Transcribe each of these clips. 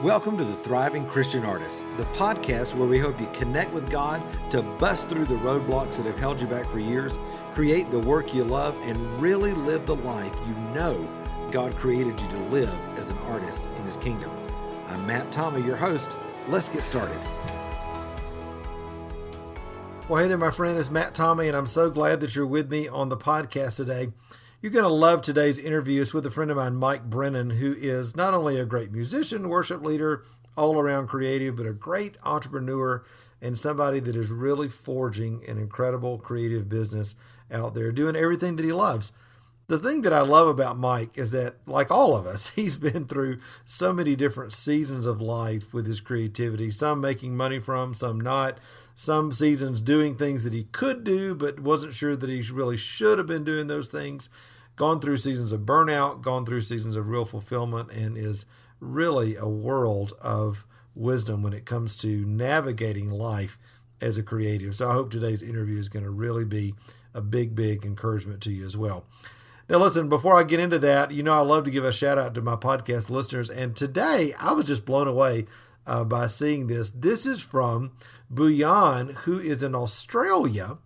Welcome to the Thriving Christian Artist, the podcast where we hope you connect with God to bust through the roadblocks that have held you back for years, create the work you love, and really live the life you know God created you to live as an artist in His kingdom. I'm Matt Tommy, your host. Let's get started. Well, hey there, my friend. It's Matt Tommy, and I'm so glad that you're with me on the podcast today. You're going to love today's interview. It's with a friend of mine, Mike Brennan, who is not only a great musician, worship leader, all-around creative, but a great entrepreneur and somebody that is really forging an incredible creative business out there, doing everything that he loves. The thing that I love about Mike is that, like all of us, he's been through so many different seasons of life with his creativity, some making money from, some not, some seasons doing things that he could do, but wasn't sure that he really should have been doing those things, gone through seasons of burnout, gone through seasons of real fulfillment, and is really a world of wisdom when it comes to navigating life as a creative. So I hope today's interview is going to really be a big, big encouragement to you as well. Now, listen, before I get into that, you know, I love to give a shout out to my podcast listeners. And today I was just blown away by seeing this. This is from Buyan, who is in Australia.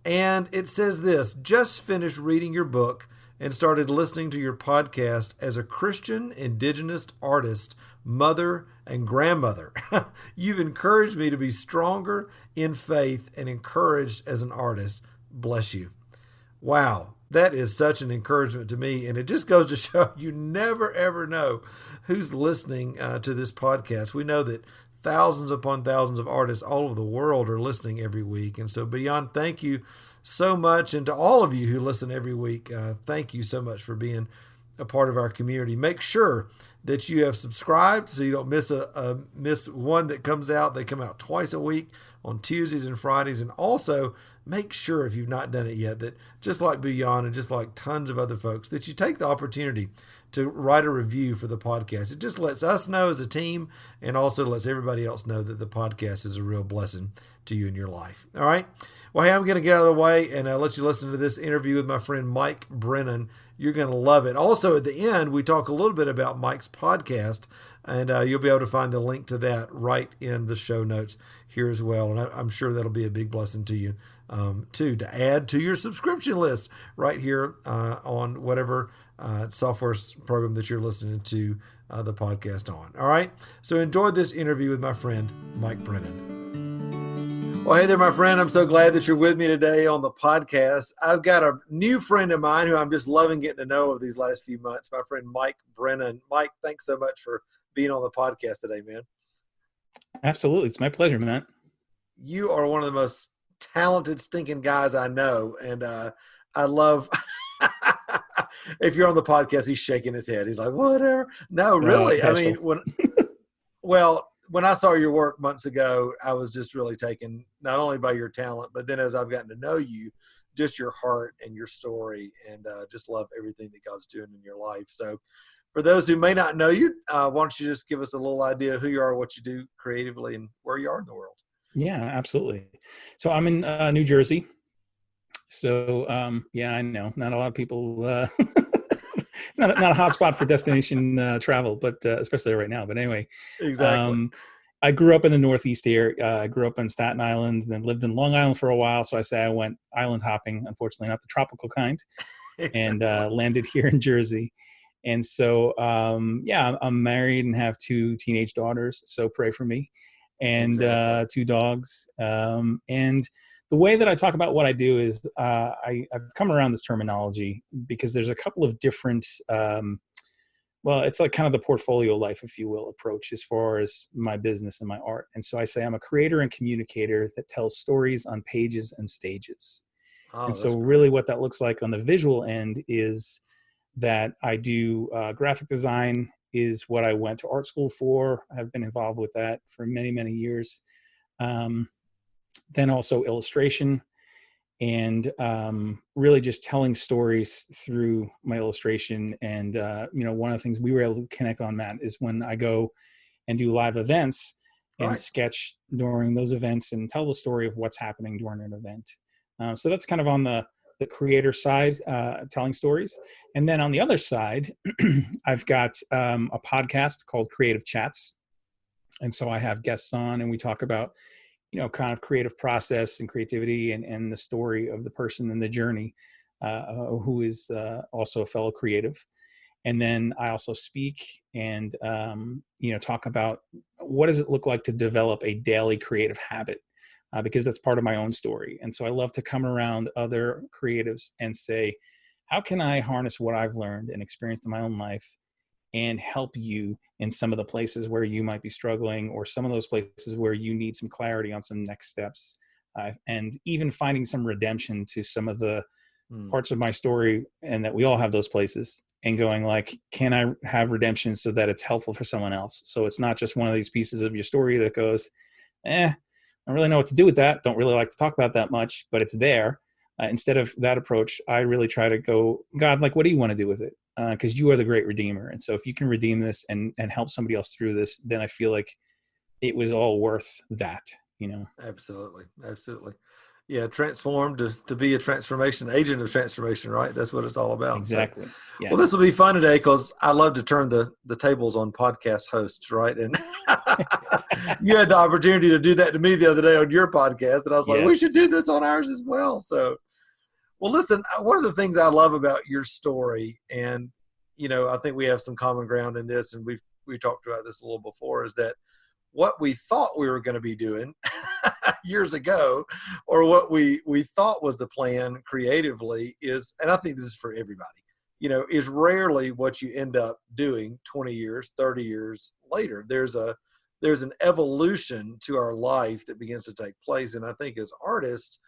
And it says this: just finished reading your book and started listening to your podcast as a Christian Indigenous artist, mother, and grandmother. You've encouraged me to be stronger in faith and encouraged as an artist. Bless you. Wow. That is such an encouragement to me. And it just goes to show you never, ever know who's listening to this podcast. We know that thousands upon thousands of artists all over the world are listening every week. And so Beyond, thank you so much. And to all of you who listen every week, thank you so much for being a part of our community. Make sure that you have subscribed so you don't miss one that comes out. They come out twice a week on Tuesdays and Fridays. And also make sure, if you've not done it yet, that just like Beyond and just like tons of other folks, that you take the opportunity to write a review for the podcast. It just lets us know as a team and also lets everybody else know that the podcast is a real blessing to you in your life. All right. Well, hey, I'm going to get out of the way and let you listen to this interview with my friend Mike Brennan. You're going to love it. Also, at the end, we talk a little bit about Mike's podcast, and you'll be able to find the link to that right in the show notes here as well. And I'm sure that'll be a big blessing to you, too, to add to your subscription list right here on whatever software program that you're listening to the podcast on. All right. So enjoy this interview with my friend, Mike Brennan. Well, hey there, my friend. I'm so glad that you're with me today on the podcast. I've got a new friend of mine who I'm just loving getting to know over these last few months, my friend Mike Brennan. Mike, thanks so much for being on the podcast today, man. Absolutely. It's my pleasure, Matt. You are one of the most talented, stinking guys I know. And I love, if you're on the podcast, he's shaking his head. He's like, whatever. No, really. I mean, when I saw your work months ago, I was just really taken not only by your talent, but then as I've gotten to know you, just your heart and your story, and just love everything that God's doing in your life. So for those who may not know you, why don't you just give us a little idea of who you are, what you do creatively, and where you are in the world? Yeah, absolutely. So I'm in New Jersey. So yeah, I know not a lot of people, it's not a hot spot for destination travel, but especially right now. But anyway, Exactly. I grew up in the Northeast here. I grew up in Staten Island, and then lived in Long Island for a while. So I say I went island hopping, unfortunately not the tropical kind, Exactly. and landed here in Jersey. And so, yeah, I'm married and have two teenage daughters. So pray for me, and two dogs. And the way that I talk about what I do is I've come around this terminology because there's a couple of different, well, it's like kind of the portfolio life, if you will, approach as far as my business and my art. And so I say I'm a creator and communicator that tells stories on pages and stages. Oh, and so really what that looks like on the visual end is that I do graphic design is what I went to art school for. I've been involved with that for many, many years. Then also illustration, and really just telling stories through my illustration. And, you know, one of the things we were able to connect on, Matt, is when I go and do live events and sketch during those events and tell the story of what's happening during an event. So that's kind of on the creator side, telling stories. And then on the other side, I've got a podcast called Creative Chats. And so I have guests on and we talk about, kind of creative process and creativity and the story of the person and the journey, who is also a fellow creative. And then I also speak and, talk about what does it look like to develop a daily creative habit, because that's part of my own story. And so I love to come around other creatives and say, how can I harness what I've learned and experienced in my own life and help you in some of the places where you might be struggling, or some of those places where you need some clarity on some next steps, and even finding some redemption to some of the parts of my story, and that we all have those places, and going like, can I have redemption so that it's helpful for someone else? So it's not just one of these pieces of your story that goes, I don't really know what to do with that. Don't really like to talk about that much, but it's there. Instead of that approach, I really try to go, God, like, what do you want to do with it? Because you are the great redeemer. And so if you can redeem this and help somebody else through this, then I feel like it was all worth that, Absolutely. Absolutely. Yeah. Transformed to be a transformation agent of transformation, right? That's what it's all about. Exactly. So, Yeah. well, this will be fun today because I love to turn the tables on podcast hosts, right? And you had the opportunity to do that to me the other day on your podcast. And I was like, we should do this on ours as well. So, well, listen, one of the things I love about your story, and, I think we have some common ground in this, and we talked about this a little before, is that what we thought we were going to be doing years ago, or what we thought was the plan creatively is, and I think this is for everybody, is rarely what you end up doing 20 years, 30 years later. There's an evolution to our life that begins to take place. And I think as artists,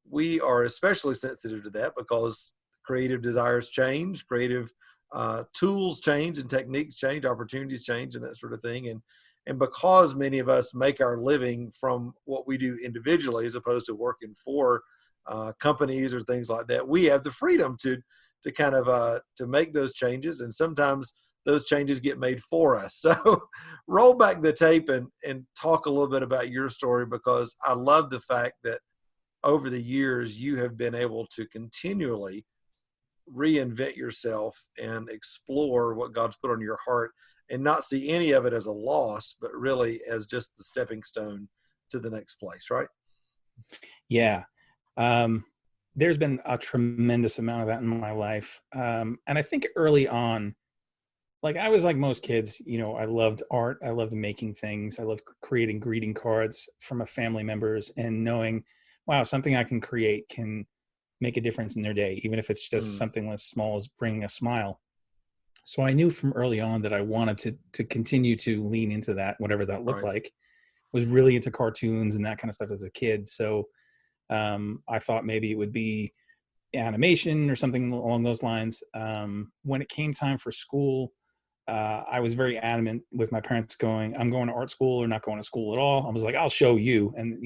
we are especially sensitive to that because creative desires change, creative tools change, and techniques change, opportunities change, and that sort of thing. And because many of us make our living from what we do individually, as opposed to working for companies or things like that, we have the freedom to kind of to make those changes. And sometimes those changes get made for us. So roll back the tape and talk a little bit about your story, because I love the fact that over the years, you have been able to continually reinvent yourself and explore what God's put on your heart, and not see any of it as a loss, but really as just the stepping stone to the next place, right? Yeah. There's been a tremendous amount of that in my life. And I think early on, like I was like most kids, I loved art. I loved making things. I loved creating greeting cards from family members and knowing, wow, something I can create can make a difference in their day, even if it's just something as small as bringing a smile. So I knew from early on that I wanted to continue to lean into that, whatever that looked like. Was really into cartoons and that kind of stuff as a kid. So I thought maybe it would be animation or something along those lines. When it came time for school, I was very adamant with my parents going, I'm going to art school or not going to school at all. I was like, I'll show you. And,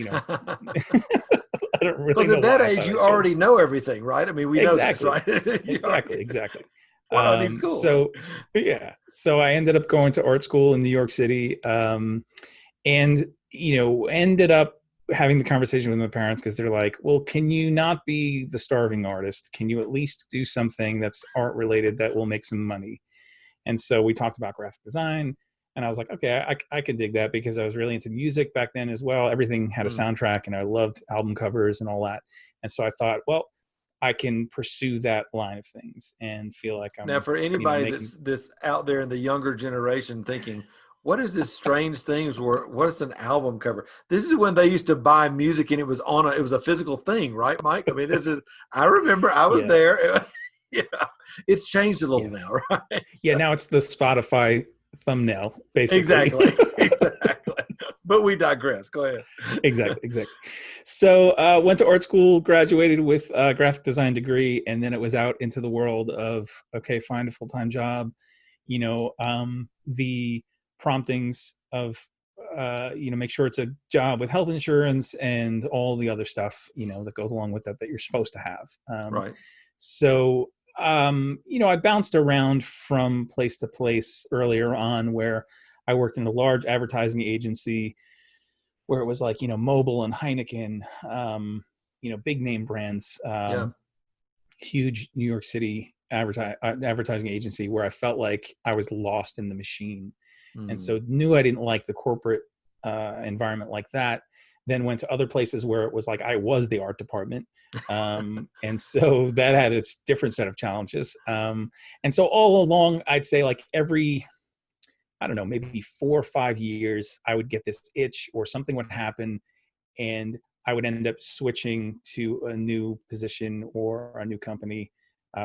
I don't really know. Because at that age, you already know everything, right? I mean, we know this, right? Exactly. Well, I need school. So, yeah. So I ended up going to art school in New York City, and, ended up having the conversation with my parents because they're like, well, can you not be the starving artist? Can you at least do something that's art related that will make some money? And so we talked about graphic design, and I was like, okay, I could dig that because I was really into music back then as well. Everything had a soundtrack and I loved album covers and all that. And so I thought, well, I can pursue that line of things and feel like I'm. Now, for anybody that's out there in the younger generation thinking, what is this strange things where what's an album cover? This is when they used to buy music and it was a physical thing, right, Mike? I mean, I remember I was there. It's changed a little now, right? Yeah, now it's the Spotify thumbnail, basically. Exactly. But we digress. Go ahead. Exactly. So went to art school, graduated with a graphic design degree, and then it was out into the world of, okay, find a full-time job. The promptings of, make sure it's a job with health insurance and all the other stuff, that goes along with that you're supposed to have. Right. So, I bounced around from place to place earlier on where I worked in a large advertising agency where it was like, Mobile and Heineken, big name brands, huge New York City advertising agency where I felt like I was lost in the machine. And so knew I didn't like the corporate environment like that. Then went to other places where it was like I was the art department, and so that had its different set of challenges. And so all along, I'd say like every, I don't know, maybe 4 or 5 years, I would get this itch or something would happen, and I would end up switching to a new position or a new company.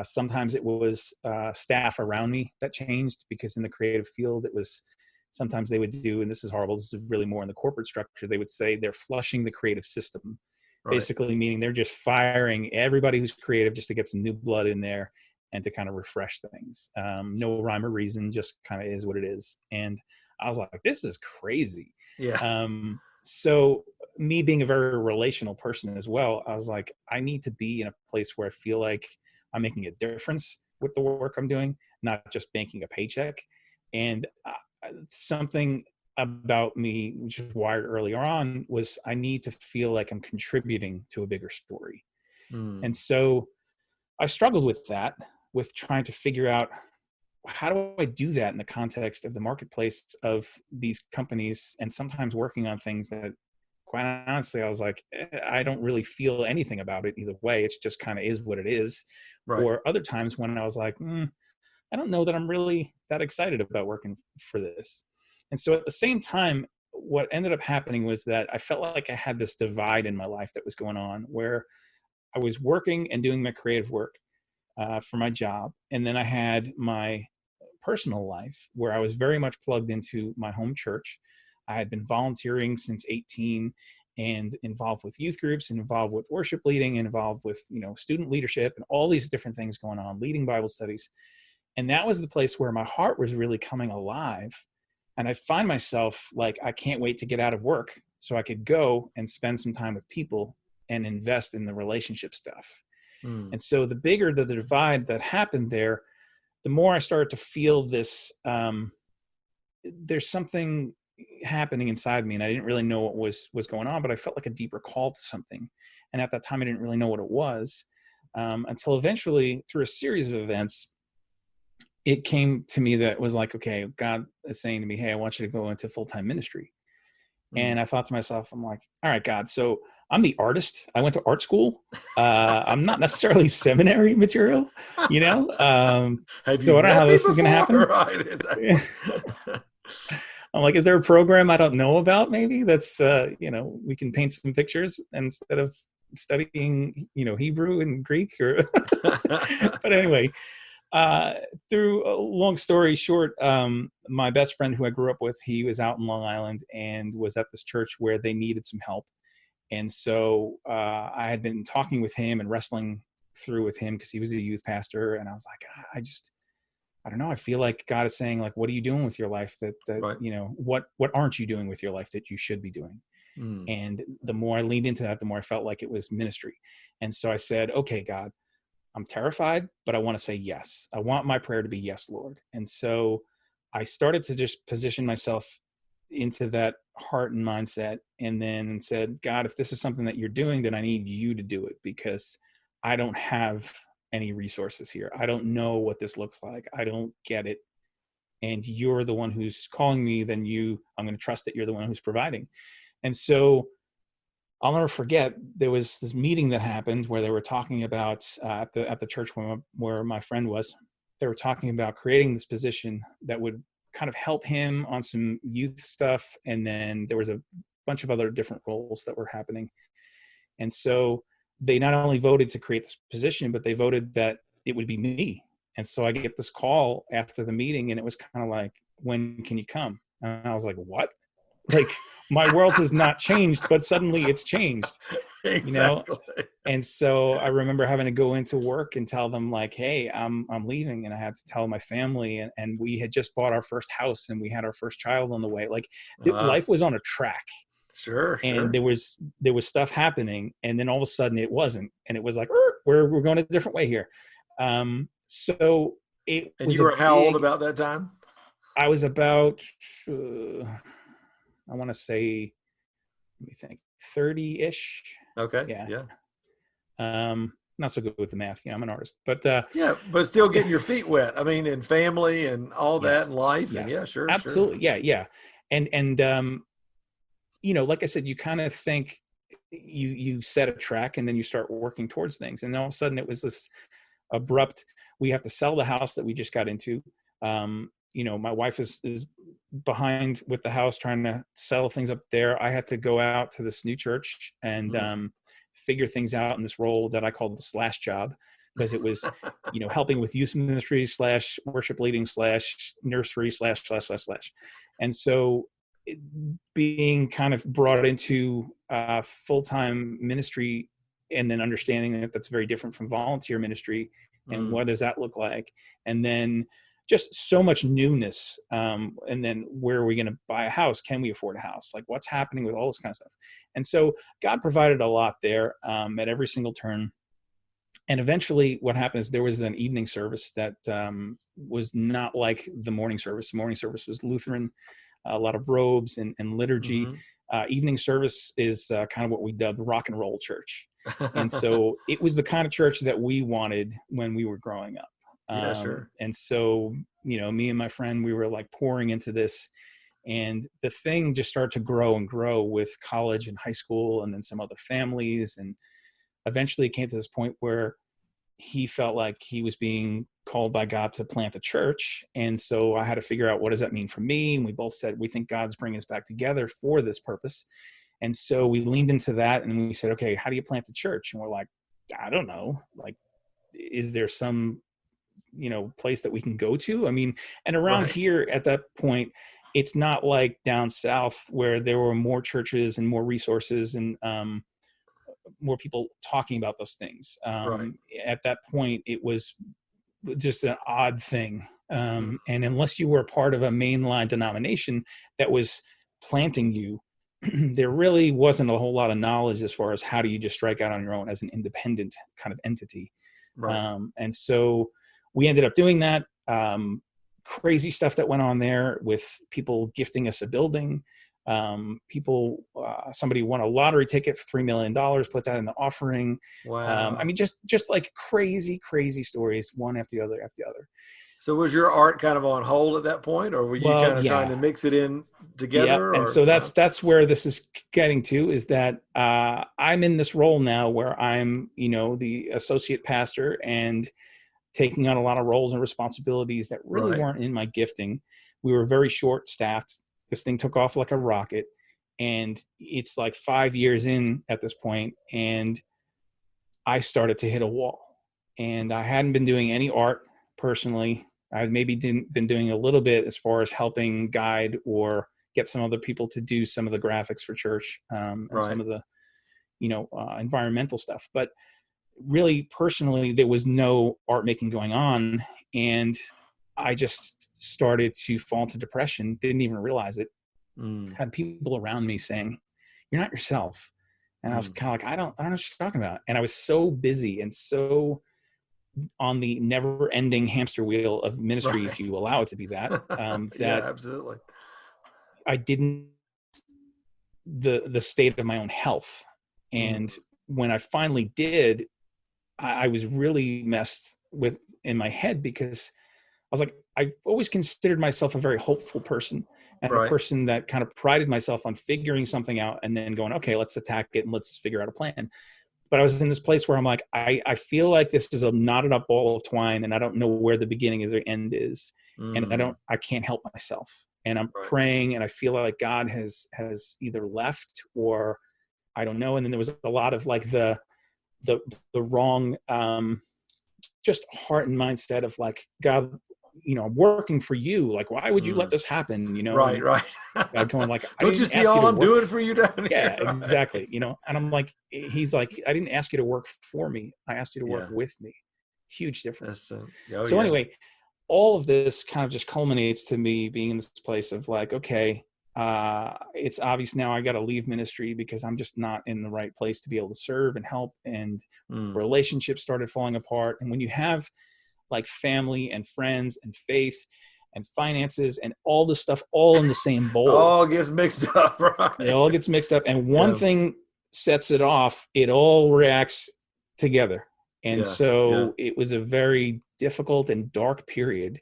Sometimes it was staff around me that changed, because in the creative field, it was sometimes they would do, and this is horrible, this is really more in the corporate structure, they would say they're flushing the creative system, Right. basically meaning they're just firing everybody who's creative just to get some new blood in there and to kind of refresh things. No rhyme or reason, just kind of is what it is. And I was like, this is crazy. Yeah. So me being a very relational person as well, I was like, I need to be in a place where I feel like I'm making a difference with the work I'm doing, not just banking a paycheck. And something about me, which was wired earlier on, was I need to feel like I'm contributing to a bigger story. And so I struggled with that, with trying to figure out, how do I do that in the context of the marketplace of these companies, and sometimes working on things that, quite honestly, I was like, I don't really feel anything about it either way. It's just kind of is what it is. Right. Or other times when I was like, I don't know that I'm really that excited about working for this. And so at the same time, what ended up happening was that I felt like I had this divide in my life that was going on, where I was working and doing my creative work for my job. And then I had my personal life where I was very much plugged into my home church. I had been volunteering since 18 and involved with youth groups and involved with worship leading and involved with, student leadership and all these different things going on, leading Bible studies. And that was the place where my heart was really coming alive. And I find myself like, I can't wait to get out of work so I could go and spend some time with people and invest in the relationship stuff. And so the bigger the divide that happened there, the more I started to feel this, there's something happening inside me, and I didn't really know what was going on, but I felt like a deeper call to something. And at that time, I didn't really know what it was, until eventually, through a series of events, it came to me that it was like, okay, God is saying to me, hey, I want you to go into full-time ministry. And I thought to myself, I'm like, all right, God, so I'm the artist. I went to art school. I'm not necessarily seminary material, Have you so I don't know met how me this is going to happen. before? Right. Exactly. I'm like, is there a program I don't know about? Maybe that's, we can paint some pictures instead of studying, Hebrew and Greek but anyway, through a long story short, my best friend who I grew up with, he was out in Long Island and was at this church where they needed some help. And so I had been talking with him and wrestling through with him because he was a youth pastor. And I was like, I don't know. I feel like God is saying, like, what are you doing with your life that Right. What aren't you doing with your life that you should be doing? And the more I leaned into that, the more I felt like it was ministry. And so I said, okay, God, I'm terrified, but I want to say yes. I want my prayer to be yes, Lord. And so I started to just position myself into that heart and mindset, and then said, God, if this is something that you're doing, then I need you to do it, because I don't have any resources here. I don't know what this looks like. I don't get it. And you're the one who's calling me, then I'm going to trust that you're the one who's providing. And so I'll never forget, there was this meeting that happened where they were talking about at the church where my friend was. They were talking about creating this position that would kind of help him on some youth stuff, and then there was a bunch of other different roles that were happening. And so they not only voted to create this position, but they voted that it would be me. And so I get this call after the meeting, and it was kind of like, when can you come? And I was like, what? Like, my world has not changed, but suddenly it's changed, Exactly. And so I remember having to go into work and tell them, like, hey, I'm leaving. And I had to tell my family, and we had just bought our first house and we had our first child on the way. Like, life was on a track. Sure. And there was stuff happening, and then all of a sudden it wasn't. And it was like, we're going a different way here. So it And was you were how old about that time? I was about, I want to say, let me think, 30-ish. Okay. Yeah. Not so good with the math. I'm an artist, but but still getting your feet wet. I mean, and family and all that in life. Yes, and yeah, sure. absolutely. Sure. Yeah. And like I said, you kind of think you set a track and then you start working towards things. And then all of a sudden it was this abrupt, we have to sell the house that we just got into. My wife is behind with the house, trying to settle things up there. I had to go out to this new church and figure things out in this role that I called the slash job, because it was, helping with youth ministry / worship leading / nursery / And so being kind of brought into full-time ministry, and then understanding that that's very different from volunteer ministry, and what does that look like? And then just so much newness. And then where are we going to buy a house? Can we afford a house? Like, what's happening with all this kind of stuff? And so God provided a lot there at every single turn. And eventually what happened is there was an evening service that was not like the morning service. The morning service was Lutheran, a lot of robes and liturgy. Evening service is kind of what we dubbed rock and roll church. And so it was the kind of church that we wanted when we were growing up. Yeah, sure. And so, me and my friend, we were like pouring into this, and the thing just started to grow and grow with college and high school, and then some other families. And eventually it came to this point where he felt like he was being called by God to plant a church. And so I had to figure out, what does that mean for me? And we both said, we think God's bringing us back together for this purpose. And so we leaned into that, and we said, okay, how do you plant a church? And we're like, I don't know. Like, is there some, place that we can go to? I mean, and around here at that point, it's not like down south where there were more churches and more resources and more people talking about those things. At that point, it was just an odd thing. And unless you were part of a mainline denomination that was planting you, there really wasn't a whole lot of knowledge as far as how do you just strike out on your own as an independent kind of entity. And so we ended up doing that. Crazy stuff that went on there with people gifting us a building. Somebody won a lottery ticket for $3 million, put that in the offering. Wow. I mean, just like crazy stories, one after the other. So was your art kind of on hold at that point, or were you kind of trying to mix it in together? And so that's where this is getting to, is that I'm in this role now where I'm, the associate pastor and taking on a lot of roles and responsibilities that really weren't in my gifting. We were very short staffed. This thing took off like a rocket, and it's like 5 years in at this point, and I started to hit a wall. And I hadn't been doing any art personally. I had maybe been doing a little bit as far as helping guide or get some other people to do some of the graphics for church and some of the, environmental stuff. But really, personally, there was no art making going on. And I just started to fall into depression, didn't even realize it. Had people around me saying, "You're not yourself." And I was kind of like, I don't know what you're talking about. And I was so busy and so on the never ending hamster wheel of ministry, if you allow it to be that, yeah, absolutely. I didn't the state of my own health. And when I finally did, I was really messed with in my head, because I was like, I've always considered myself a very hopeful person, and a person that kind of prided myself on figuring something out and then going, okay, let's attack it and let's figure out a plan. But I was in this place where I'm like, I feel like this is a knotted up ball of twine, and I don't know where the beginning of the end is. And I can't help myself. And I'm praying, and I feel like God has either left, or I don't know. And then there was a lot of like the wrong, just heart and mindset of like, God, I'm working for you. Like, why would you let this happen? Right. God going like, don't you see all I'm doing for you down here? Yeah, exactly. And I'm like, he's like, I didn't ask you to work for me. I asked you to work with me. Huge difference. Anyway, all of this kind of just culminates to me being in this place of like, okay, it's obvious now I got to leave ministry because I'm just not in the right place to be able to serve and help. And relationships started falling apart. And when you have like family and friends and faith and finances and all this stuff all in the same bowl, all gets mixed up, right? It all gets mixed up. And one thing sets it off, it all reacts together. And so it was a very difficult and dark period.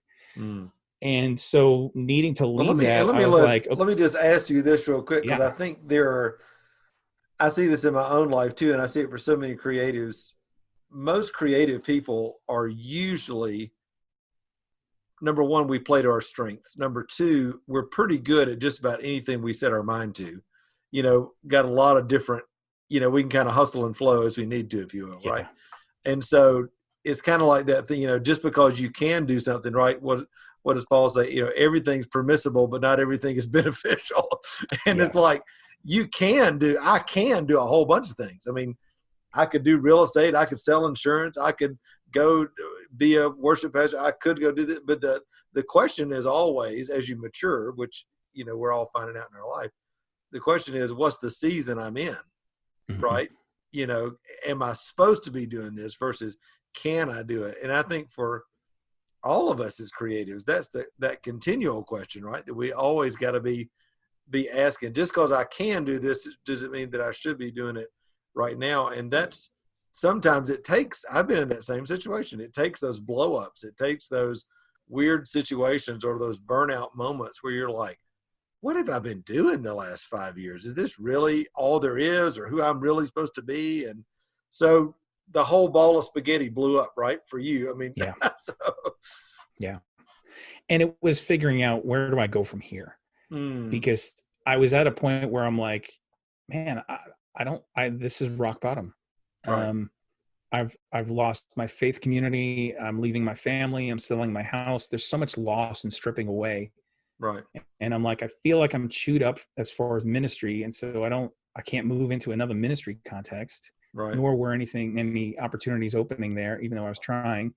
And so needing to Well, leave that, I was like, let me just ask you this real quick, because yeah, I think I see this in my own life too, and I see it for so many creatives. Most creative people are usually, number one, we play to our strengths. Number two, we're pretty good at just about anything we set our mind to. Got a lot of different, we can kind of hustle and flow as we need to, if you will, right? yeah, And so it's kind of like that thing, just because you can do something, right? What does Paul say? Everything's permissible, but not everything is beneficial. And it's yes, like, I can do a whole bunch of things. I mean, I could do real estate. I could sell insurance. I could go be a worship pastor. I could go do this. But the question is always, as you mature, which, we're all finding out in our life, the question is, what's the season I'm in, mm-hmm. right? Am I supposed to be doing this versus can I do it? And I think for all of us as creatives, that's that continual question, right? That we always got to be asking. Just because I can do this doesn't mean that I should be doing it right now. And that's sometimes I've been in that same situation. It takes those blow ups. It takes those weird situations or those burnout moments where you're like, what have I been doing the last 5 years? Is this really all there is, or who I'm really supposed to be? And so the whole ball of spaghetti blew up, right? For you. I mean, Yeah, so. yeah. And it was figuring out, where do I go from here? Mm, Because I was at a point where I'm like, man, this is rock bottom. right, Um, I've lost my faith community. I'm leaving my family. I'm selling my house. There's so much loss and stripping away. right, And I'm like, I feel like I'm chewed up as far as ministry. And so I can't move into another ministry context, right. nor were any opportunities opening there, even though I was trying.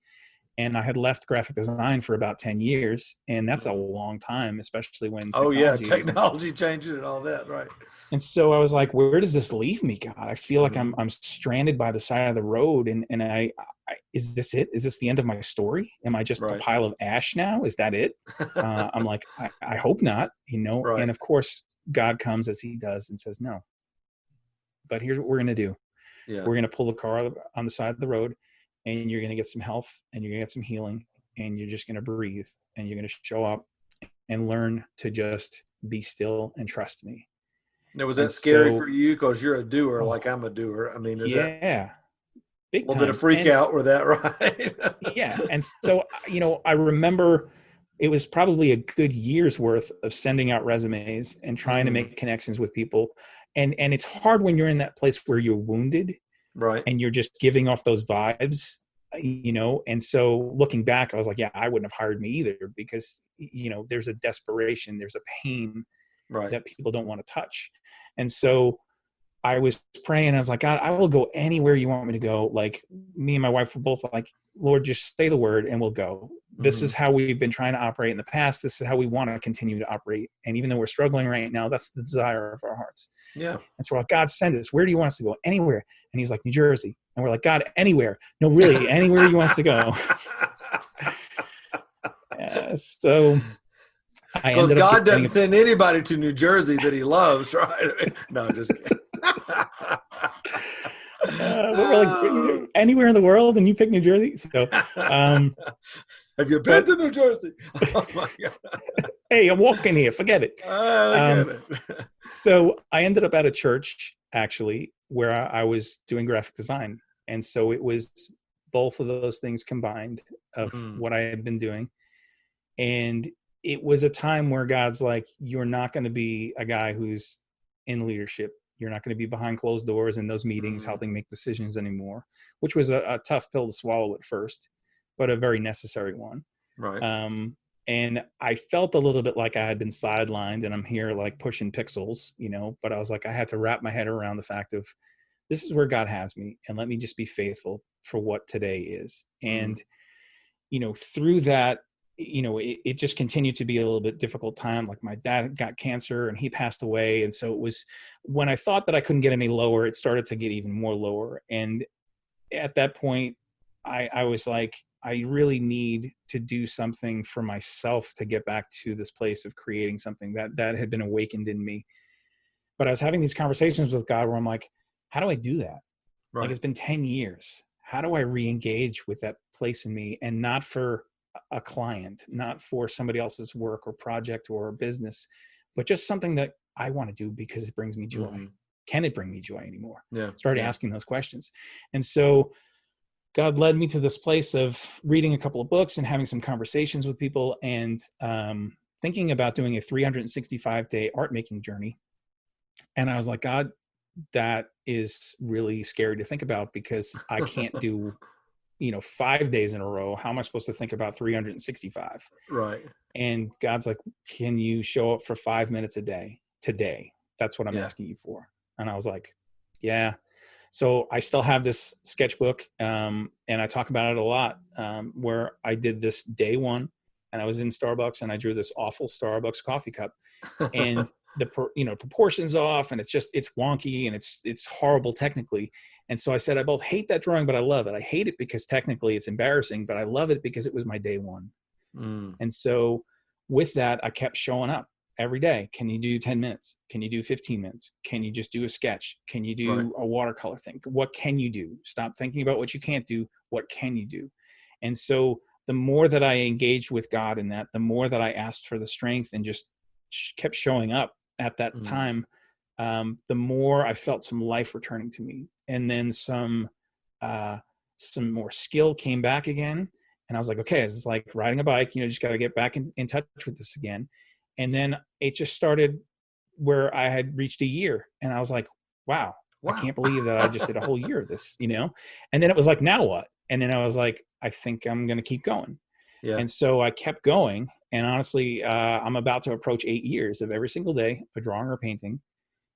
And I had left graphic design for about 10 years. And that's a long time, especially when Oh yeah, technology isn't. technology changing and all that, right? And so I was like, where does this leave me, God? I feel like Mm-hmm. I'm stranded by the side of the road. And is this it? Is this the end of my story? Am I just a Right, pile of ash now? Is that it? I'm like, I hope not, right, and of course God comes as he does and says, no, but here's what we're going to do. yeah. We're going to pull the car on the side of the road, and you're going to get some health, and you're going to get some healing, and you're just going to breathe, and you're going to show up and learn to just be still and trust me. Now, was And that scary for so, you? Because you're a doer, oh, like I'm a doer. I mean, is that yeah, a big little bit of time. freak And out with that, right? yeah. And so, I remember it was probably a good year's worth of sending out resumes and trying to Mm, make connections with people. And it's hard when you're in that place where you're wounded right, and you're just giving off those vibes, And so looking back, I was like, yeah, I wouldn't have hired me either, because, there's a desperation, there's a pain right. that people don't want to touch. And so I was praying. I was like, God, I will go anywhere you want me to go. Like, me and my wife were both like, Lord, just say the word and we'll go. This Mm-hmm. is how we've been trying to operate in the past. This is how we want to continue to operate. And even though we're struggling right now, that's the desire of our hearts. Yeah. And so we're like, God, send us. Where do you want us to go? Anywhere. And he's like, New Jersey. And we're like, God, anywhere. No, really, anywhere you want us to go. So I Because ended up God getting doesn't send anybody to New Jersey that he loves, right? No, just kidding. but we're like, anywhere in the world, and you pick New Jersey. So, Have you been but to New Jersey? Oh my God. hey, I'm walking here. Forget it. I get Um, it. so I ended up at a church, actually, where I was doing graphic design. And so it was both of those things combined of Mm, what I had been doing. And it was a time where God's like, you're not going to be a guy who's in leadership. You're not going to be behind closed doors in those meetings mm, helping make decisions anymore, which was a tough pill to swallow at first, but a very necessary one. right. Um, and I felt a little bit like I had been sidelined, and I'm here like pushing pixels, but I was like, I had to wrap my head around the fact of, this is where God has me, and let me just be faithful for what today is. Mm, And, through that, it just continued to be a little bit difficult time. Like, my dad got cancer and he passed away. And so it was, when I thought that I couldn't get any lower, it started to get even more lower. And at that point, I was like, I really need to do something for myself to get back to this place of creating something that had been awakened in me. But I was having these conversations with God where I'm like, how do I do that? Like, right. it's been 10 years. How do I re-engage with that place in me? And not for a client, not for somebody else's work or project or business, but just something that I want to do because it brings me joy. Mm-hmm. Can it bring me joy anymore? Yeah. Started asking those questions. And so God led me to this place of reading a couple of books and having some conversations with people, and thinking about doing a 365-day art making journey. And I was like, God, that is really scary to think about, because I can't do 5 days in a row. How am I supposed to think about 365? Right. And God's like, can you show up for 5 minutes a day today? That's what I'm Yeah. asking you for. And I was like, yeah. So I still have this sketchbook, and I talk about it a lot, where I did this day one, and I was in Starbucks and I drew this awful Starbucks coffee cup, and the proportions off, and it's wonky, and it's horrible technically. And so I said, I both hate that drawing, but I love it. I hate it because technically it's embarrassing, but I love it because it was my day one. And so with that, I kept showing up every day. Can you do 10 minutes? Can you do 15 minutes? Can you just do a sketch? Can you do a watercolor thing? What can you do? Stop thinking about what you can't do. What can you do? And so the more that I engaged with God in that, the more that I asked for the strength and just kept showing up at that time, the more I felt some life returning to me. And then some more skill came back again. And I was like, okay, it's like riding a bike, just got to get back in touch with this again. And then it just started where I had reached a year, and I was like, wow. I can't believe that I just did a whole year of this, And then it was like, now what? And then I was like, I think I'm going to keep going. Yeah. And so I kept going. And honestly, I'm about to approach 8 years of every single day, a drawing or painting.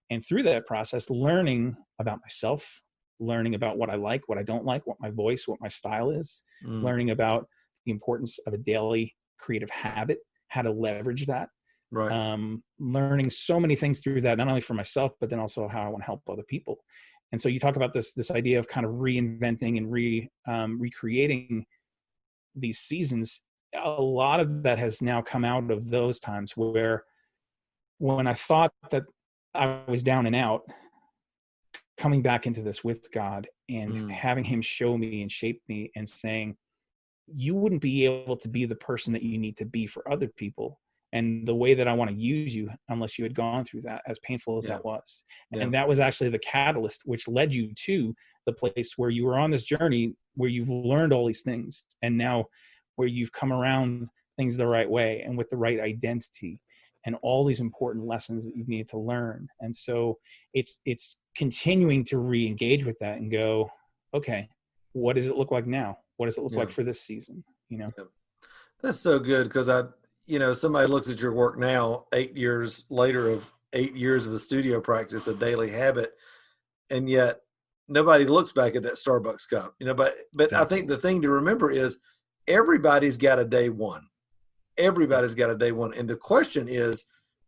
And through that process, learning about myself, learning about what I like, what I don't like, what my voice, what my style is, learning about the importance of a daily creative habit, how to leverage that. Learning so many things through that, not only for myself, but then also how I want to help other people. And so you talk about this idea of kind of reinventing and recreating these seasons. A lot of that has now come out of those times where, when I thought that I was down and out, coming back into this with God and having him show me and shape me and saying, you wouldn't be able to be the person that you need to be for other people, and the way that I want to use you, unless you had gone through that, as painful as that was. And that was actually the catalyst which led you to the place where you were on this journey, where you've learned all these things, and now where you've come around things the right way and with the right identity, and all these important lessons that you need to learn. And so it's continuing to re-engage with that and go, okay, what does it look like now? What does it look like for this season? That's so good, because somebody looks at your work now, 8 years later, of 8 years of a studio practice, a daily habit, and yet nobody looks back at that Starbucks cup, but exactly. I think the thing to remember is everybody's got a day one. Everybody's got a day one. And the question is,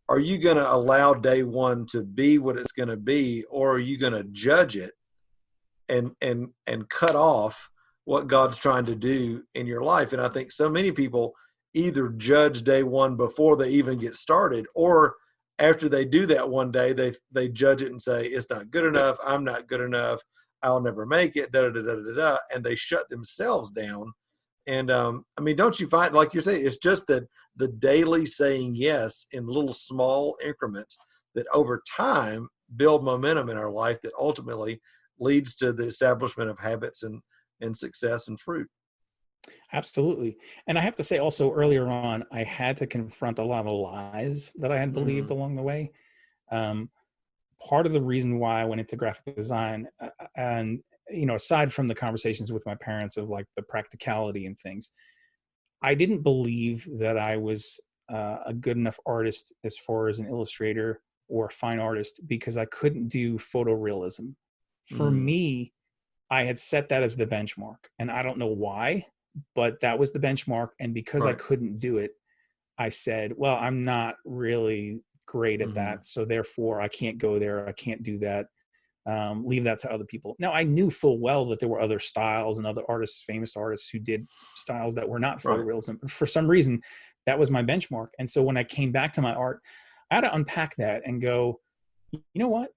are you going to allow day one to be what it's going to be, or are you going to judge it and cut off what God's trying to do in your life? And I think so many people either judge day one before they even get started, or after they do that one day, they judge it and say, it's not good enough. I'm not good enough. I'll never make it, and they shut themselves down. And don't you find, like you're saying, it's just that the daily saying yes in little small increments that over time build momentum in our life that ultimately leads to the establishment of habits and success and fruit. Absolutely. And I have to say also, earlier on, I had to confront a lot of lies that I had believed along the way. Part of the reason why I went into graphic design, and aside from the conversations with my parents of like the practicality and things, I didn't believe that I was a good enough artist as far as an illustrator or a fine artist, because I couldn't do photorealism. For me, I had set that as the benchmark, and I don't know why, but that was the benchmark. And because I couldn't do it, I said, well, I'm not really great at that, so therefore I can't go there. I can't do that. Leave that to other people. Now, I knew full well that there were other styles and other artists, famous artists, who did styles that were not photorealism. But for some reason, that was my benchmark. And so when I came back to my art, I had to unpack that and go, you know what?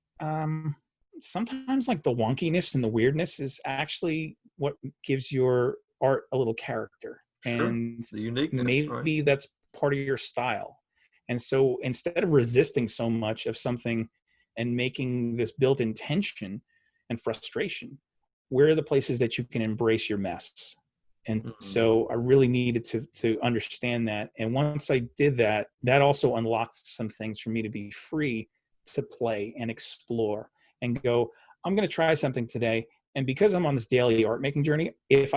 Sometimes like the wonkiness and the weirdness is actually what gives your art a little character. Sure. and The uniqueness, right? maybe that's part of your style. And so instead of resisting so much of something and making this built-in tension and frustration, where are the places that you can embrace your mess? And Mm-hmm. so I really needed to understand that. And once I did that, that also unlocked some things for me to be free to play and explore and go, I'm going to try something today. And because I'm on this daily art making journey, if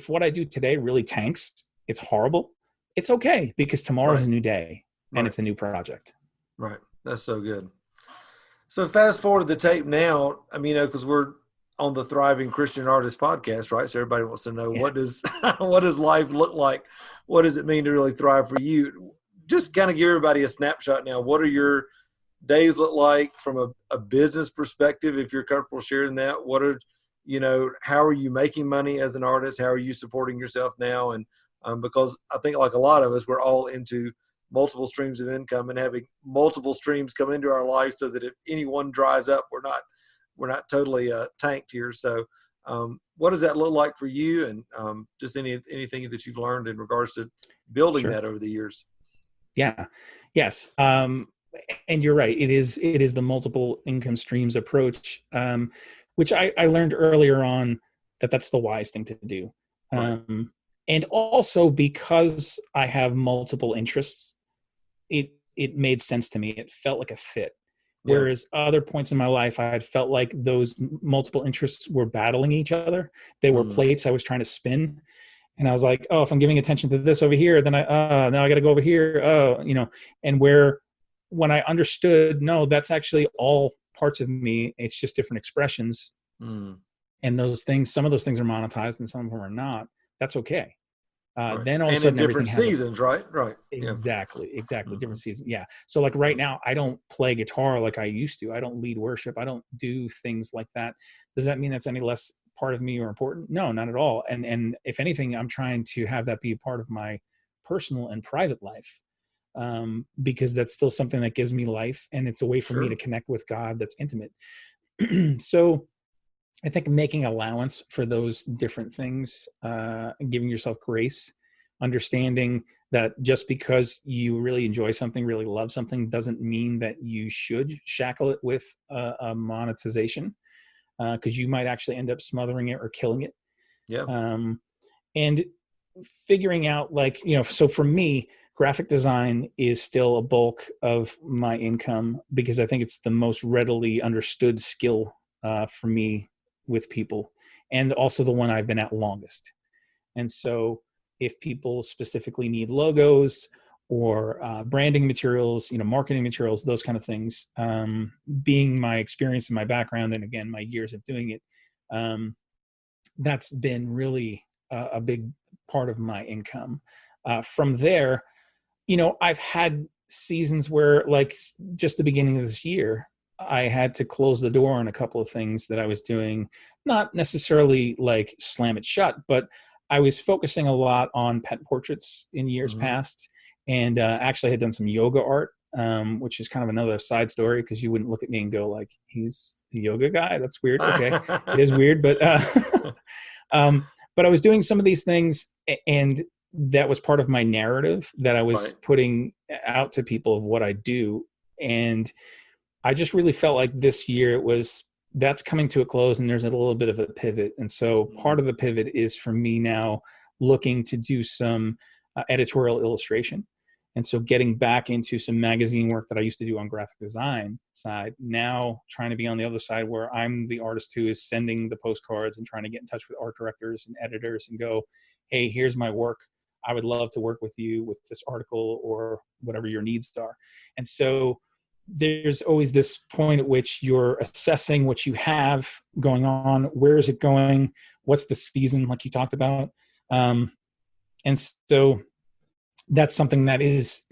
what I do today really tanks, it's horrible, it's okay, because tomorrow's Right. a new day and Right. it's a new project. Right. That's so good. So fast forward to the tape now. I mean, because we're on the Thriving Christian Artist podcast, right? So everybody wants to know, Yeah, what does what does life look like? What does it mean to really thrive for you? Just kind of give everybody a snapshot now. What are your days look like from a business perspective, if you're comfortable sharing that? What are, how are you making money as an artist? How are you supporting yourself now? And because I think, like a lot of us, we're all into multiple streams of income and having multiple streams come into our life, so that if any one dries up, we're not totally tanked here. So what does that look like for you? And just anything that you've learned in regards to building sure. that over the years? Yeah. Yes. And you're right. It is the multiple income streams approach, which I learned earlier on that that's the wise thing to do. Right. And also because I have multiple interests, it made sense to me. It felt like a fit. Yeah. Whereas other points in my life, I had felt like those multiple interests were battling each other. They were Mm. plates I was trying to spin. And I was like, oh, if I'm giving attention to this over here, then now I got to go over here. And when I understood, no, that's actually all parts of me. It's just different expressions. Mm. And some of those things are monetized and some of them are not. That's okay. Right. Then all of a And in sudden everything different has seasons, right? Right. Yeah. exactly Mm-hmm. different seasons. Yeah. So like right now, I don't play guitar like I used to. I don't lead worship. I don't do things like that. Does that mean that's any less part of me or important? No, not at all. And if anything, I'm trying to have that be a part of my personal and private life, because that's still something that gives me life, and it's a way for me to Sure. connect with God that's intimate. So I think making allowance for those different things, giving yourself grace, understanding that just because you really enjoy something, really love something, doesn't mean that you should shackle it with a monetization, because you might actually end up smothering it or killing it. Yeah. And figuring out, so for me, graphic design is still a bulk of my income, because I think it's the most readily understood skill for me with people, and also the one I've been at longest. And so if people specifically need logos or branding materials, marketing materials, those kind of things, being my experience and my background, and again, my years of doing it, that's been really a big part of my income. From there, I've had seasons where, like just the beginning of this year, I had to close the door on a couple of things that I was doing, not necessarily like slam it shut, but I was focusing a lot on pet portraits in years Mm-hmm. past, and actually had done some yoga art, which is kind of another side story, because you wouldn't look at me and go like, he's a yoga guy. That's weird. Okay. It is weird, but but I was doing some of these things, and that was part of my narrative that I was Right. putting out to people of what I do. And I just really felt like this year that's coming to a close, and there's a little bit of a pivot. And so part of the pivot is for me now looking to do some editorial illustration. And so getting back into some magazine work that I used to do on graphic design side, now trying to be on the other side, where I'm the artist who is sending the postcards and trying to get in touch with art directors and editors and go, hey, here's my work. I would love to work with you with this article or whatever your needs are. And so there's always this point at which you're assessing what you have going on. Where is it going? What's the season, like you talked about? And so that's something that is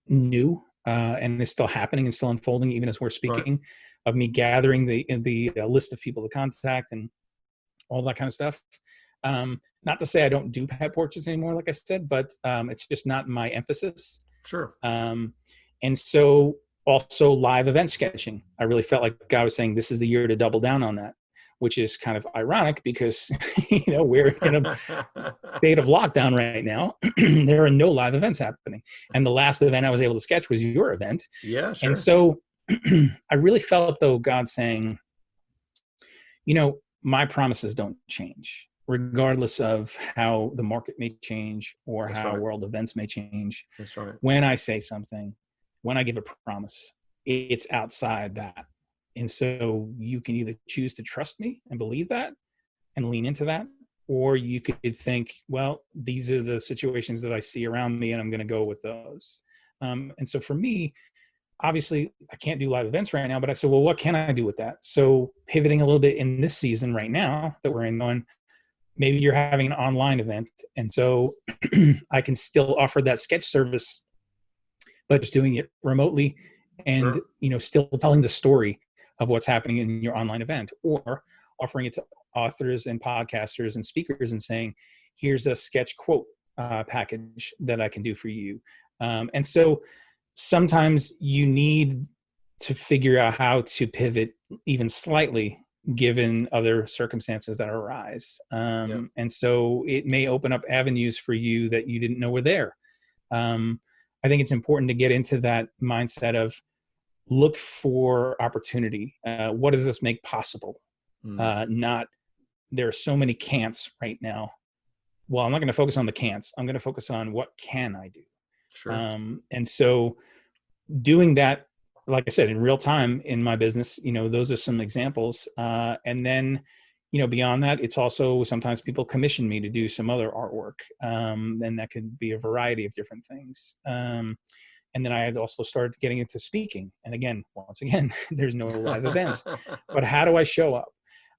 new, and is still happening and still unfolding, even as we're Right. speaking, of me gathering the list of people to contact and all that kind of stuff. Not to say I don't do pet portraits anymore, like I said, but it's just not my emphasis. Sure. And so also live event sketching. I really felt like God was saying, this is the year to double down on that. which is kind of ironic because, we're in a state of lockdown right now. There are no live events happening. And the last event I was able to sketch was your event. Yeah, sure. And so I really felt, though, God saying, my promises don't change, regardless of how the market may change or That's how right. world events may change. That's right. When I say something, when I give a promise, it's outside that. And so you can either choose to trust me and believe that and lean into that, or you could think, well, these are the situations that I see around me and I'm going to go with those. And so for me, obviously I can't do live events right now, but I said, well, what can I do with that? So pivoting a little bit in this season right now that we're in, going, maybe you're having an online event. And so I can still offer that sketch service, but just doing it remotely and, Sure. Still telling the story of what's happening in your online event, or offering it to authors and podcasters and speakers and saying, here's a sketch quote package that I can do for you. And so sometimes you need to figure out how to pivot even slightly given other circumstances that arise. And so it may open up avenues for you that you didn't know were there. I think it's important to get into that mindset of look for opportunity. What does this make possible? Not, there are so many can'ts right now. Well, I'm not going to focus on the can'ts. I'm going to focus on what can I do? Sure. And so doing that, like I said, in real time in my business, those are some examples. And then, beyond that, it's also sometimes people commission me to do some other artwork. And that could be a variety of different things. And then I had also started getting into speaking. And again, once again, there's no live events, but how do I show up?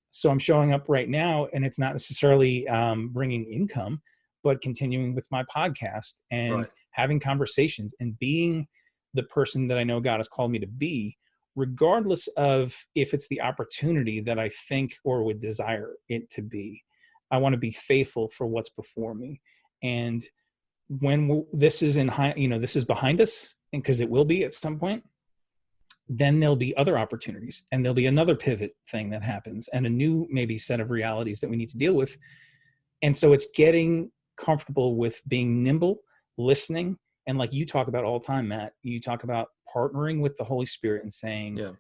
So I'm showing up right now, and it's not necessarily bringing income, but continuing with my podcast and having conversations and being the person that I know God has called me to be, regardless of if it's the opportunity that I think or would desire it to be. I want to be faithful for what's before me. And when this is this is behind us, and because it will be at some point, then there'll be other opportunities and there'll be another pivot thing that happens and a new maybe set of realities that we need to deal with. And so it's getting comfortable with being nimble, listening. And like you talk about all the time, Matt, you talk about partnering with the Holy Spirit and saying,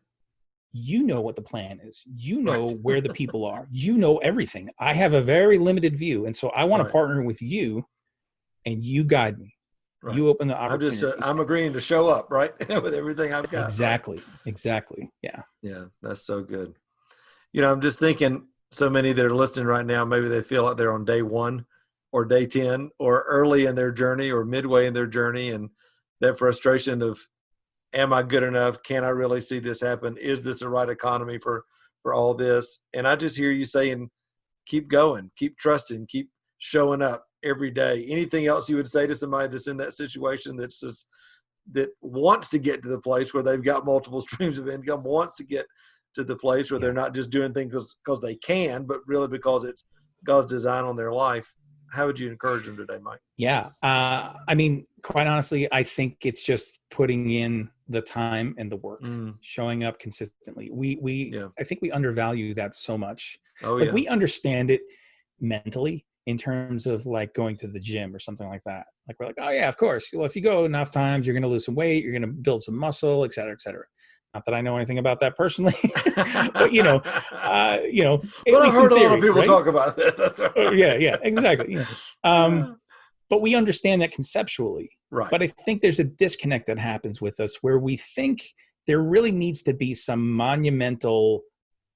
you know what the plan is. You know where the people are. You know everything. I have a very limited view. And so I want to partner with you, and you guide me. Right. You open the opportunity. I'm agreeing to show up, right? With everything I've got. Exactly. Right? Exactly. Yeah. Yeah. That's so good. I'm just thinking so many that are listening right now, maybe they feel like they're on day 1 or day 10 or early in their journey or midway in their journey. And that frustration of, am I good enough? Can I really see this happen? Is this the right economy for all this? And I just hear you saying, keep going, keep trusting, keep showing up every day. Anything else you would say to somebody that's in that situation that wants to get to the place where they've got multiple streams of income, wants to get to the place where they're not just doing things because they can, but really because it's God's design on their life? How would you encourage them today, Mike? Yeah. I mean, quite honestly, I think it's just putting in the time and the work, showing up consistently. I think we undervalue that so much. We understand it mentally in terms of like going to the gym or something like that. Like we're like, oh yeah, of course. Well, if you go enough times, you're going to lose some weight, you're going to build some muscle, et cetera, et cetera. Not that I know anything about that personally, but But I've heard a lot of people talk about that. That's right. Yeah, exactly. But we understand that conceptually. Right. But I think there's a disconnect that happens with us where we think there really needs to be some monumental,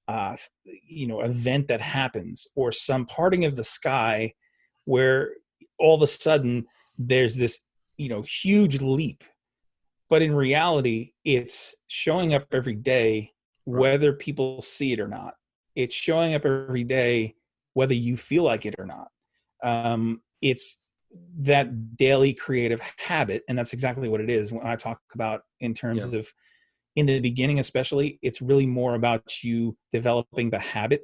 event that happens, or some parting of the sky where all of a sudden there's this, huge leap. But in reality, it's showing up every day, whether people see it or not. It's showing up every day, whether you feel like it or not. It's that daily creative habit. And that's exactly what it is when I talk about in terms of, in the beginning especially, it's really more about you developing the habit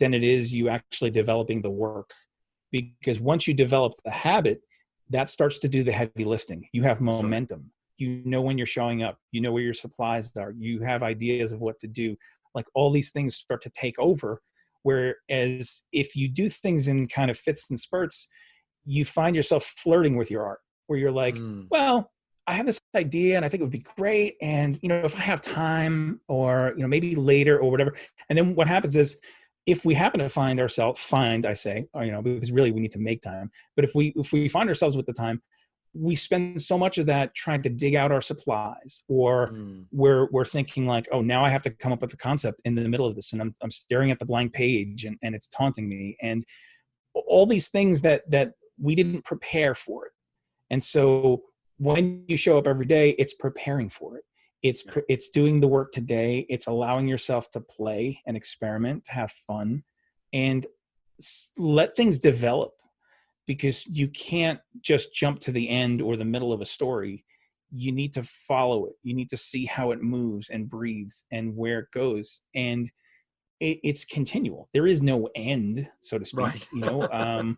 than it is you actually developing the work. Because once you develop the habit, that starts to do the heavy lifting. You have momentum. You know when you're showing up. You know where your supplies are. You have ideas of what to do. Like all these things start to take over Whereas if you do things in kind of fits and spurts, you find yourself flirting with your art, where you're like, well, I have this idea and I think it would be great. And, if I have time, or, maybe later or whatever. And then what happens is, if we happen to because really we need to make time. But if we find ourselves with the time, we spend so much of that trying to dig out our supplies, or we're thinking like, oh, now I have to come up with a concept in the middle of this. And I'm staring at the blank page and it's taunting me. And all these things that we didn't prepare for it. And so when you show up every day, it's preparing for it. It's doing the work today. It's allowing yourself to play and experiment, to have fun, and let things develop, because you can't just jump to the end or the middle of a story. You need to follow it. You need to see how it moves and breathes and where it goes. And it's continual. There is no end, so to speak. Right.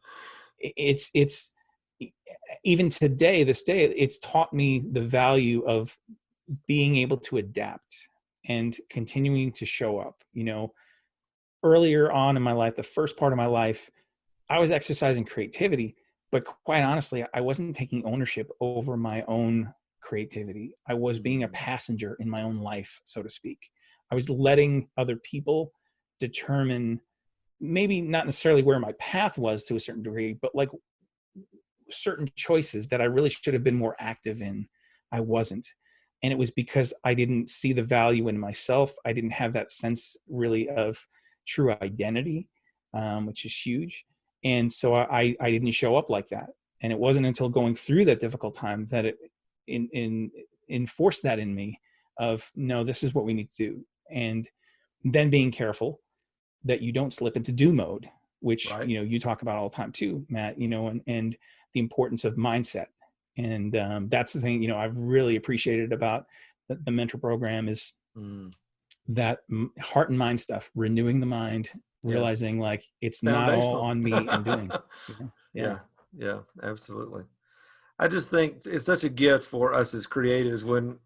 It's even today, this day, it's taught me the value of being able to adapt and continuing to show up. Earlier on in my life, the first part of my life, I was exercising creativity, but quite honestly, I wasn't taking ownership over my own creativity. I was being a passenger in my own life, so to speak. I was letting other people determine, maybe not necessarily where my path was to a certain degree, but like certain choices that I really should have been more active in. I wasn't. And it was because I didn't see the value in myself. I didn't have that sense really of true identity, which is huge. And so I didn't show up like that. And it wasn't until going through that difficult time that it enforced that in me of, no, this is what we need to do. And then being careful that you don't slip into do mode, which, Right. You talk about all the time too, Matt, and the importance of mindset. And that's the thing, I've really appreciated about the mentor program is that heart and mind stuff, renewing the mind, realizing like it's not all on me and doing. Yeah, absolutely. I just think it's such a gift for us as creatives when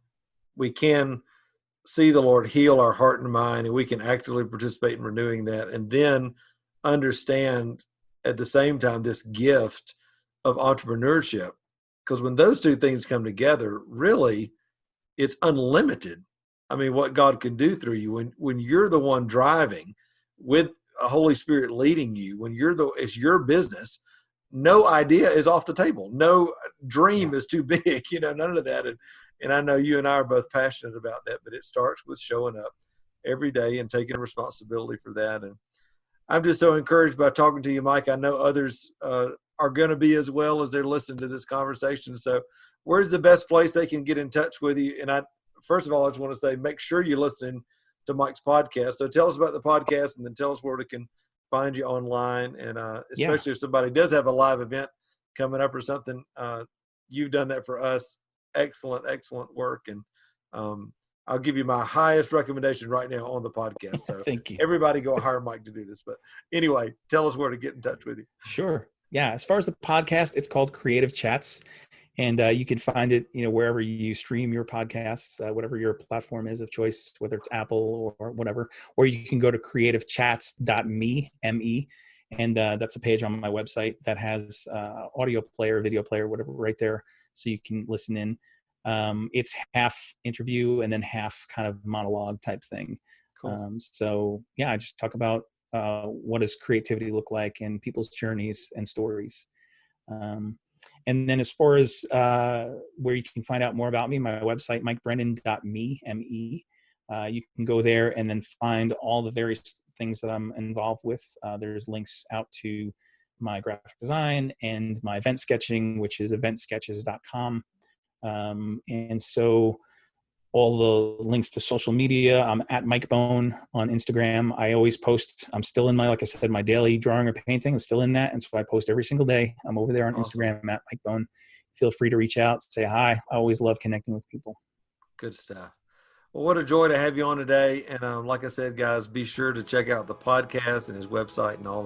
we can see the Lord heal our heart and mind, and we can actively participate in renewing that, and then understand at the same time this gift of entrepreneurship. Because when those two things come together, really, it's unlimited. I mean, what God can do through you when you're the one driving with a Holy Spirit leading you, when it's your business, no idea is off the table. No dream is too big, none of that. And I know you and I are both passionate about that, but it starts with showing up every day and taking responsibility for that. And I'm just so encouraged by talking to you, Mike. I know others are going to be as well as they're listening to this conversation. So where's the best place they can get in touch with you? And first of all, I just want to say, make sure you're listening to Mike's podcast. So tell us about the podcast, and then tell us where they can find you online. And especially if somebody does have a live event coming up or something, you've done that for us. Excellent work. And I'll give you my highest recommendation right now on the podcast. So thank you. Everybody go hire Mike to do this. But anyway, tell us where to get in touch with you. Sure. Yeah. As far as the podcast, it's called Creative Chats. And you can find it, wherever you stream your podcasts, whatever your platform is of choice, whether it's Apple or whatever, or you can go to creativechats.me, M-E, and that's a page on my website that has audio player, video player, whatever, right there. So you can listen in. It's half interview and then half kind of monologue type thing. Cool. So yeah, I just talk about what does creativity look like and people's journeys and stories. And then as far as where you can find out more about me, my website, mikebrennan.me, M-E, you can go there and then find all the various things that I'm involved with. There's links out to my graphic design and my event sketching, which is eventsketches.com. And so all the links to social media, I'm at Mike Bone on Instagram. I always post, I'm still in like I said, my daily drawing or painting. I'm still in that. And so I post every single day. I'm over there on Instagram at Mike Bone. Feel free to reach out, say hi. I always love connecting with people. Good stuff. Well, what a joy to have you on today. And like I said, guys, be sure to check out the podcast and his website and all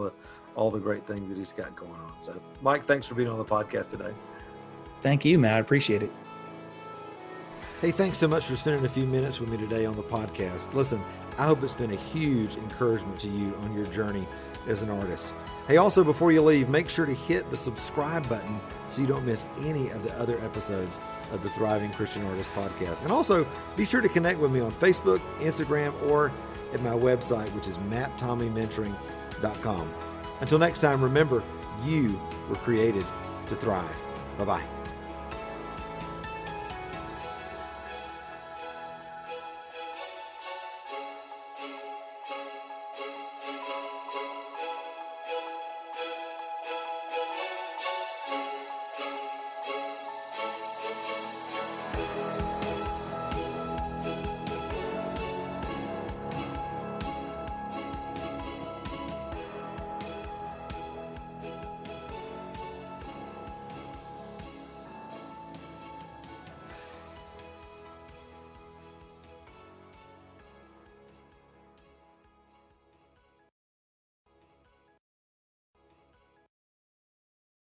the great things that he's got going on. So Mike, thanks for being on the podcast today. Thank you, Matt. I appreciate it. Hey, thanks so much for spending a few minutes with me today on the podcast. Listen, I hope it's been a huge encouragement to you on your journey as an artist. Hey, also, before you leave, make sure to hit the subscribe button so you don't miss any of the other episodes of the Thriving Christian Artist podcast. And also, be sure to connect with me on Facebook, Instagram, or at my website, which is matttommymentoring.com. Until next time, remember, you were created to thrive. Bye-bye.